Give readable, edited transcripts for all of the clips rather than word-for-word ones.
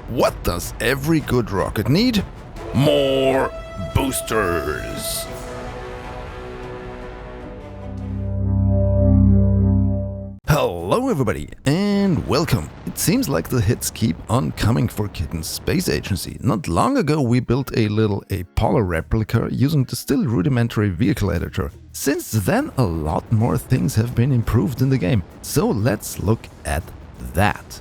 What does every good rocket need? More boosters! Hello everybody, and welcome. It seems like the hits keep on coming for Kitten's space agency. Not long ago we built a little Apollo replica using the still rudimentary vehicle editor. Since then a lot more things have been improved in the game, so let's look at that.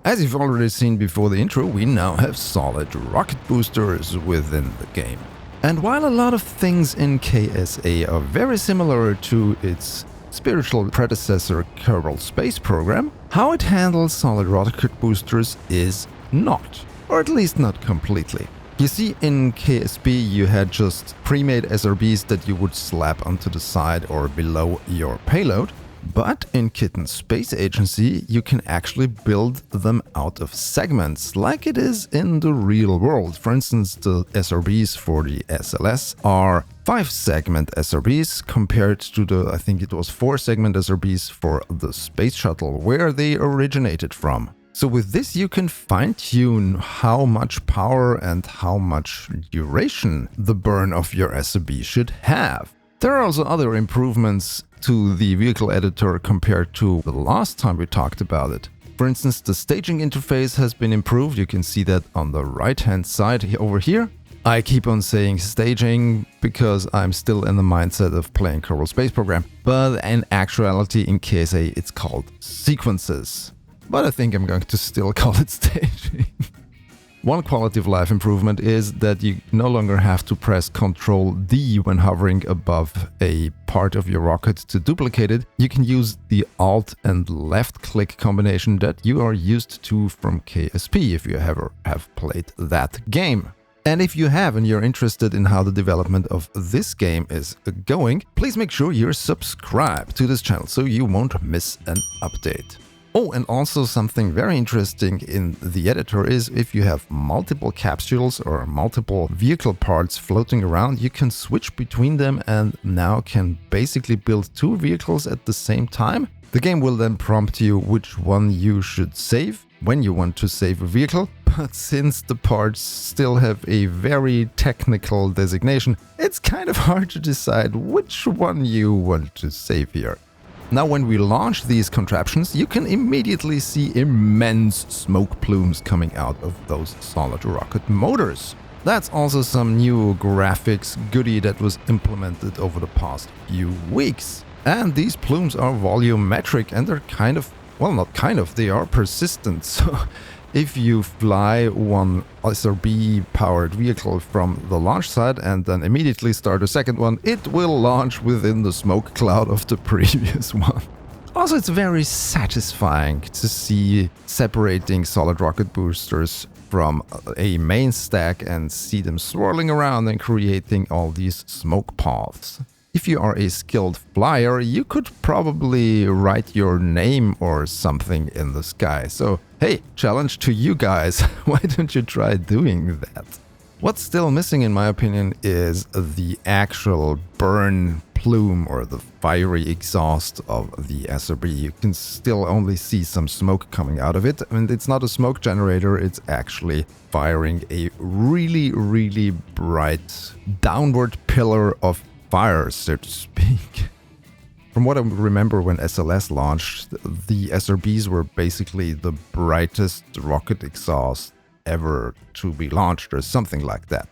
As you've already seen before the intro, we now have solid rocket boosters within the game. And while a lot of things in KSA are very similar to its spiritual predecessor Kerbal space program, how it handles solid rocket boosters is not, or at least not completely. You see, in KSB you had just pre-made SRBs that you would slap onto the side or below your payload, but in Kitten's space agency you can actually build them out of segments, like it is in the real world. For instance, the SRBs for the SLS are 5-segment SRBs compared to the, I think it was 4-segment SRBs for the space shuttle, where they originated from. So with this you can fine-tune how much power and how much duration the burn of your SRB should have. There are also other improvements to the vehicle editor compared to the last time we talked about it. For instance, the staging interface has been improved. You can see that on the right-hand side over here. I keep on saying staging because I'm still in the mindset of playing Kerbal Space Program, but in actuality in KSA it's called sequences. But I think I'm going to still call it staging. One quality of life improvement is that you no longer have to press Ctrl D when hovering above a part of your rocket to duplicate it. You can use the Alt and left click combination that you are used to from KSP if you ever have played that game. And if you have and you're interested in how the development of this game is going, please make sure you're subscribed to this channel so you won't miss an update. Oh, and also something very interesting in the editor is if you have multiple capsules or multiple vehicle parts floating around, you can switch between them and now can basically build 2 vehicles at the same time. The game will then prompt you which one you should save when you want to save a vehicle, but since the parts still have a very technical designation, it's kind of hard to decide which one you want to save here. Now when we launch these contraptions, you can immediately see immense smoke plumes coming out of those solid rocket motors. That's also some new graphics goodie that was implemented over the past few weeks. And these plumes are volumetric and they're kind of, well, not kind of, they are persistent. So if you fly one SRB powered vehicle from the launch side and then immediately start a second one, it will launch within the smoke cloud of the previous one. Also, it's very satisfying to see separating solid rocket boosters from a main stack and see them swirling around and creating all these smoke paths. If you are a skilled flyer, you could probably write your name or something in the sky. So, hey, challenge to you guys, why don't you try doing that? What's still missing in my opinion is the actual burn plume or the fiery exhaust of the SRB. You can still only see some smoke coming out of it, and it's not a smoke generator, it's actually firing a really, really bright downward pillar of fire, so to speak. From what I remember when SLS launched, the SRBs were basically the brightest rocket exhaust ever to be launched or something like that.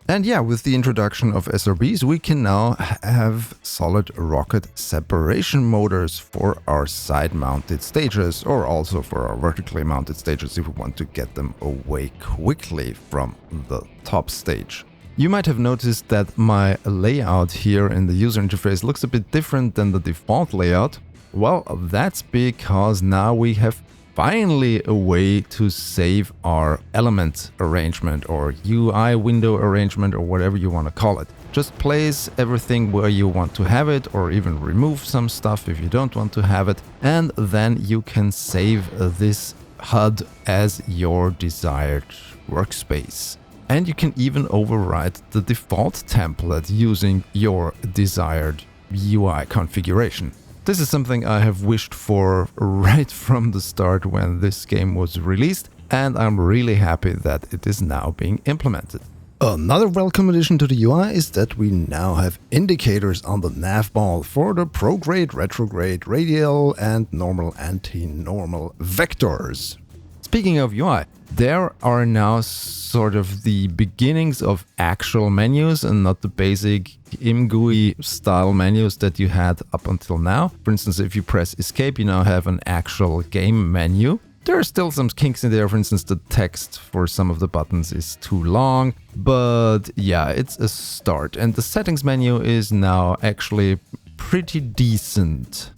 And yeah, with the introduction of SRBs, we can now have solid rocket separation motors for our side-mounted stages, or also for our vertically mounted stages if we want to get them away quickly from the top stage. You might have noticed that my layout here in the user interface looks a bit different than the default layout. Well, that's because now we have finally a way to save our element arrangement or UI window arrangement or whatever you want to call it. Just place everything where you want to have it, or even remove some stuff if you don't want to have it, and then you can save this HUD as your desired workspace. And you can even override the default template using your desired UI configuration. This is something I have wished for right from the start when this game was released, and I'm really happy that it is now being implemented. Another welcome addition to the UI is that we now have indicators on the nav ball for the prograde, retrograde, radial, and normal anti-normal vectors. Speaking of UI, there are now sort of the beginnings of actual menus and not the basic ImGUI style menus that you had up until now. For instance, if you press escape, you now have an actual game menu. There are still some kinks in there. For instance, the text for some of the buttons is too long, but yeah, it's a start. And the settings menu is now actually pretty decent.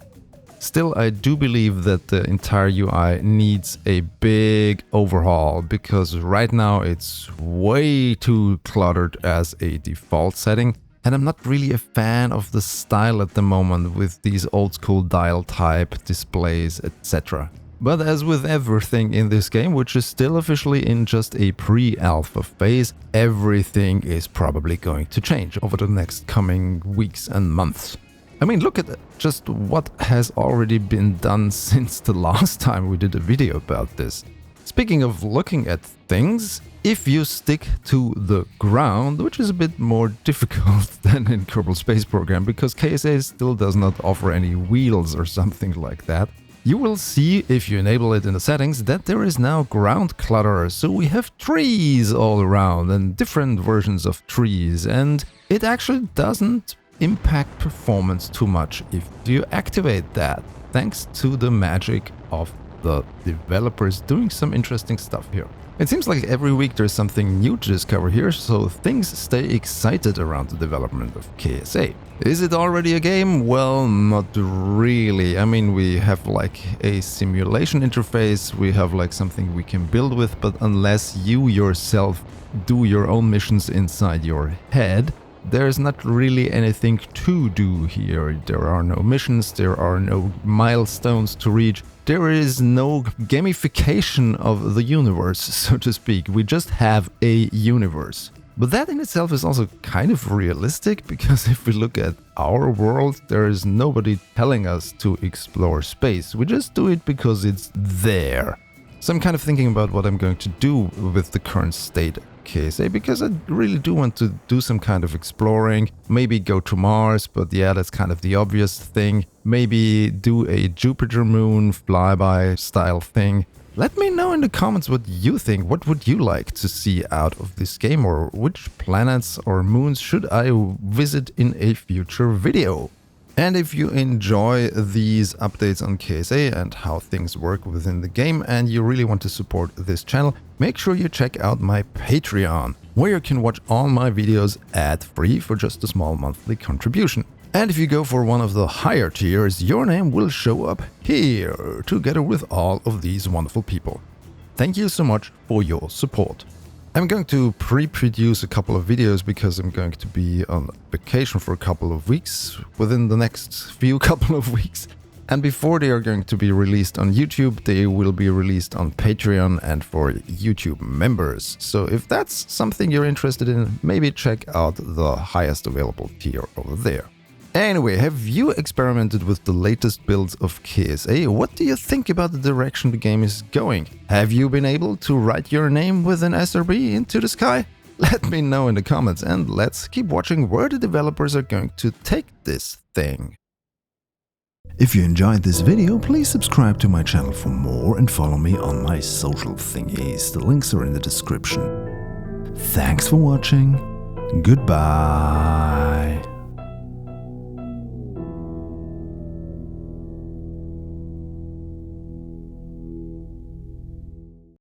Still, I do believe that the entire UI needs a big overhaul, because right now it's way too cluttered as a default setting. And I'm not really a fan of the style at the moment with these old school dial type displays, etc. But as with everything in this game, which is still officially in just a pre-alpha phase, everything is probably going to change over the next coming weeks and months. I mean, look at just what has already been done since the last time we did a video about this. Speaking of looking at things, if you stick to the ground, which is a bit more difficult than in Kerbal Space Program, because KSA still does not offer any wheels or something like that, you will see, if you enable it in the settings, that there is now ground clutter. So we have trees all around and different versions of trees, and it actually doesn't impact performance too much if you activate that, thanks to the magic of the developers doing some interesting stuff here. It seems like every week there's something new to discover here, so things stay excited around the development of KSA. Is it already a game? Well, not really. I mean, we have like a simulation interface, we have like something we can build with, but unless you yourself do your own missions inside your head, there's not really anything to do here. There are no missions, there are no milestones to reach, there is no gamification of the universe, so to speak. We just have a universe. But that in itself is also kind of realistic, because if we look at our world, there is nobody telling us to explore space. We just do it because it's there. So I'm kind of thinking about what I'm going to do with the current state of KSA, because I really do want to do some kind of exploring, maybe go to Mars, but yeah, that's kind of the obvious thing. Maybe do a Jupiter moon flyby style thing. Let me know in the comments what you think. What would you like to see out of this game, or which planets or moons should I visit in a future video? And if you enjoy these updates on KSA and how things work within the game, and you really want to support this channel, make sure you check out my Patreon, where you can watch all my videos ad-free for just a small monthly contribution. And if you go for one of the higher tiers, your name will show up here, together with all of these wonderful people. Thank you so much for your support. I'm going to pre-produce a couple of videos because I'm going to be on vacation for a couple of weeks, within the next couple of weeks. And before they are going to be released on YouTube, they will be released on Patreon and for YouTube members. So if that's something you're interested in, maybe check out the highest available tier over there. Anyway, have you experimented with the latest builds of KSA? What do you think about the direction the game is going? Have you been able to write your name with an SRB into the sky? Let me know in the comments, and let's keep watching where the developers are going to take this thing. If you enjoyed this video, please subscribe to my channel for more and follow me on my social thingies. The links are in the description. Thanks for watching. Goodbye.